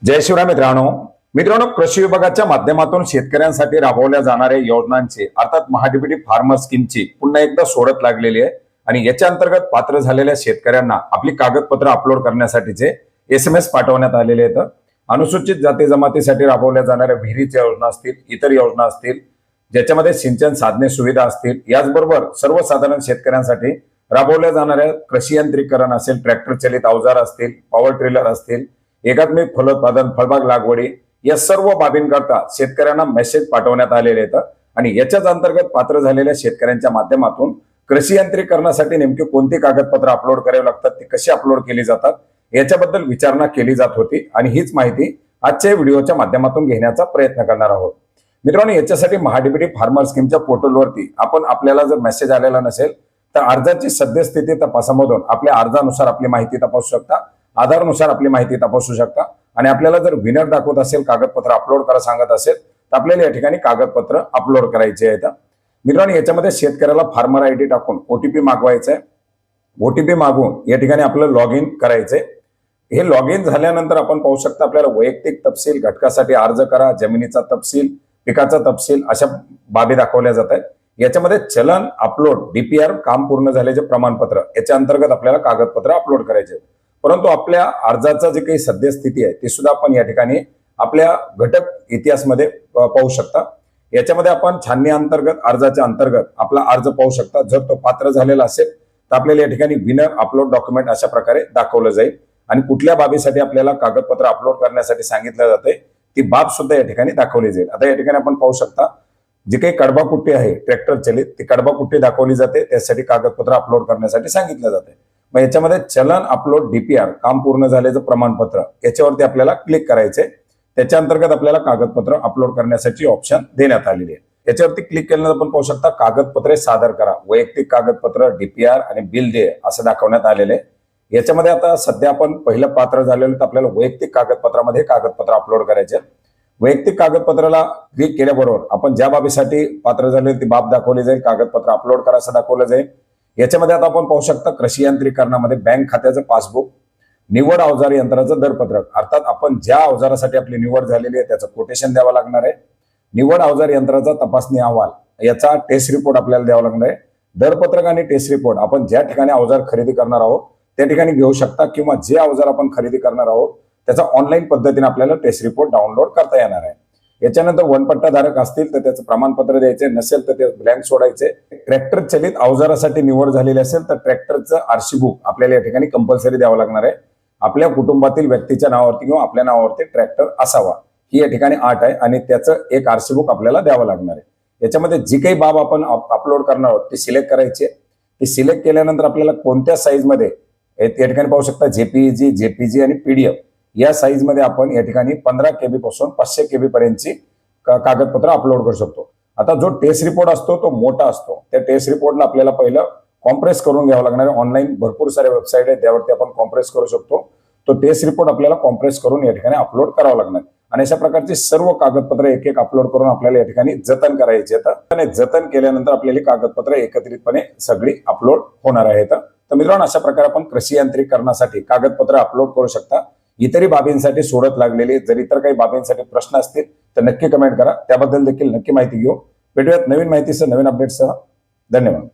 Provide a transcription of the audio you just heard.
जय शिवराय मित्रांनो कृषी विभागाच्या माध्यमातून शेतकऱ्यांसाठी राबवल्या जाणाऱ्या योजनांची अर्थात महाडीबीटी फार्मर स्कीमची पुन्हा एकदा सोडत लागलेली आहे आणि याच्या अंतर्गत पात्र झालेल्या शेतकऱ्यांना आपली कागदपत्र अपलोड करण्यासाठीचे SMS पाठवण्यात आलेले आहेत। अनुसूचित जाती जमातीसाठी राबवल्या जाणाऱ्या विहिरीच्या योजना असतील, इतर योजना असतील, ज्याच्यामध्ये सिंचन साधने सुविधा असतील, याचबरोबर सर्वसाधारण शेतकऱ्यांसाठी राबवल्या जाणाऱ्या कृषी यंत्रीकरण असेल, ट्रॅक्टर चलित अवजार असतील, पॉवर ट्रेलर असतील, एकात्मिक फलोत्पादन, फळबाग लागवडी, या सर्व बाबींकरता शेतकऱ्यांना मेसेज पाठवण्यात आलेले आहेत आणि याच्याच अंतर्गत पात्र झालेल्या शेतकऱ्यांच्या माध्यमातून कृषी यंत्रीकरणासाठी नेमके कोणती कागदपत्र अपलोड करावी लागतात, ती कशी अपलोड केली जातात याच्याबद्दल विचारणा केली जात होती आणि हीच माहिती आजच्या व्हिडिओच्या माध्यमातून घेण्याचा प्रयत्न करणार आहोत। मित्रांनो, याच्यासाठी महाडीबीटी फार्मर स्कीमच्या पोर्टलवरती आपल्याला जर मेसेज आलेला नसेल तर अर्जाची सद्यस्थिती तपासामधून आपल्या अर्जानुसार आपली माहिती तपासू शकता, आधारनुसार आपली माहिती तपासू शकता आणि आपल्याला जर विनर दाखवत असेल, कागदपत्र अपलोड करा सांगत असेल तर आपल्याला या ठिकाणी कागदपत्र अपलोड करायचे आहेत। मित्रांनो, याच्यामध्ये शेतकऱ्याला फार्मर ID टाकून OTP मागवायचा आहे। OTP मागवून या ठिकाणी आपलं लॉग इन करायचंय। हे लॉग इन झाल्यानंतर आपण पाहू शकता आपल्याला वैयक्तिक तपशील, घटकासाठी अर्ज करा, जमिनीचा तपशील, पिकाचा तपशील अशा बाबी दाखवल्या जात आहेत। याच्यामध्ये चलन अपलोड, DPR काम पूर्ण झाल्याचे प्रमाणपत्र याच्या अंतर्गत आपल्याला कागदपत्र अपलोड करायचे। परंतु आपल्या अर्जाचा जे काही सद्यस्थिती आहे ते सुद्धा आपण या ठिकाणी आपल्या घटक इतिहासमध्ये पाहू शकता। याच्यामध्ये आपण छाननी अंतर्गत, अर्जाच्या अंतर्गत आपला अर्ज पाहू शकता। जर तो पात्र झालेला असेल तर आपल्याला या ठिकाणी विनर अपलोड डॉक्युमेंट अशा प्रकारे दाखवलं जाईल आणि कुठल्या बाबीसाठी आपल्याला कागदपत्र अपलोड करण्यासाठी सांगितलं जाते ती बाब सुद्धा या ठिकाणी दाखवली जाईल। आता या ठिकाणी आपण पाहू शकता जी काही कडबाकुट्टी आहे ट्रॅक्टर चलित, ती कडबाकुट्टी दाखवली जाते, त्यासाठी कागदपत्र अपलोड करण्यासाठी सांगितलं जाते। मग याच्यामध्ये चलन अपलोड DPR काम पूर्ण झाल्याचं प्रमाणपत्र याच्यावरती आपल्याला क्लिक करायचंय। त्याच्या अंतर्गत आपल्याला कागदपत्र अपलोड करण्यासाठी ऑप्शन देण्यात आलेली आहे। याच्यावरती क्लिक केल्यानंतर आपण पाहू शकता कागदपत्रे सादर करा, वैयक्तिक कागदपत्र, DPR आणि बिल देय असं दाखवण्यात आलेले आहे। याच्यामध्ये आता सध्या आपण पहिलं पात्र झालेलं तर आपल्याला वैयक्तिक कागदपत्रामध्ये कागदपत्र अपलोड करायचे। वैयक्तिक कागदपत्राला क्लिक केल्याबरोबर आपण ज्या बाबीसाठी पात्र झाले ती बाब दाखवली जाईल, कागदपत्र अपलोड करा असं दाखवलं जाईल। याच्यामध्ये आता आपण पाहू शकता कृषी यंत्रीकरणामध्ये बँक खात्याचं पासबुक, निवड अवजार यंत्राचं दरपत्रक, अर्थात आपण ज्या अवजारासाठी आपली निवड झालेली आहे त्याचं कोटेशन द्यावं लागणार आहे। निवड अवजार यंत्राचा तपासणी अहवाल याचा टेस्ट रिपोर्ट आपल्याला द्यावा लागणार आहे। दरपत्रक आणि टेस्ट रिपोर्ट आपण ज्या ठिकाणी अवजार खरेदी करणार आहोत त्या ठिकाणी घेऊ शकता किंवा जे अवजार आपण खरेदी करणार आहोत त्याचा ऑनलाईन पद्धतीने आपल्याला टेस्ट रिपोर्ट डाउनलोड करता येणार आहे। याच्यानंतर वनपट्टा धारक असतील तर त्याचं प्रमाणपत्र द्यायचे, नसेल तर ते ब्लँक सोडायचे। ट्रॅक्टर चलित अवजारासाठी निवड झालेली असेल तर ट्रॅक्टरचं RC बुक आपल्याला या ठिकाणी कंपल्सरी द्यावं लागणार आहे। आपल्या कुटुंबातील व्यक्तीच्या नावावरती किंवा आपल्या नावावरती ट्रॅक्टर असावा ही या ठिकाणी अट आहे आणि त्याचं एक RC बुक आपल्याला द्यावं लागणार आहे। याच्यामध्ये जी काही बाब आपण अपलोड करणार आहोत ती सिलेक्ट करायची आहे। ती सिलेक्ट केल्यानंतर आपल्याला कोणत्या साईजमध्ये या ठिकाणी पाहू शकता JPEG, JPG आणि PDF या साईज मध्ये आपण या ठिकाणी 15 KB पासून 500 KB पर्यंतची कागदपत्र अपलोड करू शकतो। आता जो टेस्ट रिपोर्ट असतो तो मोठा असतो, त्या टेस्ट रिपोर्टला आपल्याला पहिलं कॉम्प्रेस करून घ्यावं लागणार आहे। ऑनलाईन भरपूर सारे वेबसाईट आहेत त्यावरती आपण कॉम्प्रेस करू शकतो। तो टेस्ट रिपोर्ट आपल्याला कॉम्प्रेस करून या ठिकाणी अपलोड करावं लागणार आणि अशा प्रकारचे सर्व कागदपत्र एक एक अपलोड करून आपल्याला या ठिकाणी जतन करायचे आहेत आणि जतन केल्यानंतर आपल्याला कागदपत्र एकत्रितपणे सगळी अपलोड होणार आहेत। तर मित्रांनो, अशा प्रकारे आपण कृषी यंत्रीकरणासाठी कागदपत्र अपलोड करू शकता। इतरही बाबींसाठी सोडत लागलेली जर इतर काही बाबींसाठी प्रश्न असतील तर नक्की कमेंट करा, त्याबद्दल देखील नक्की माहिती घेऊ। भेटूयात नवीन माहितीसह, नवीन अपडेटसह। धन्यवाद।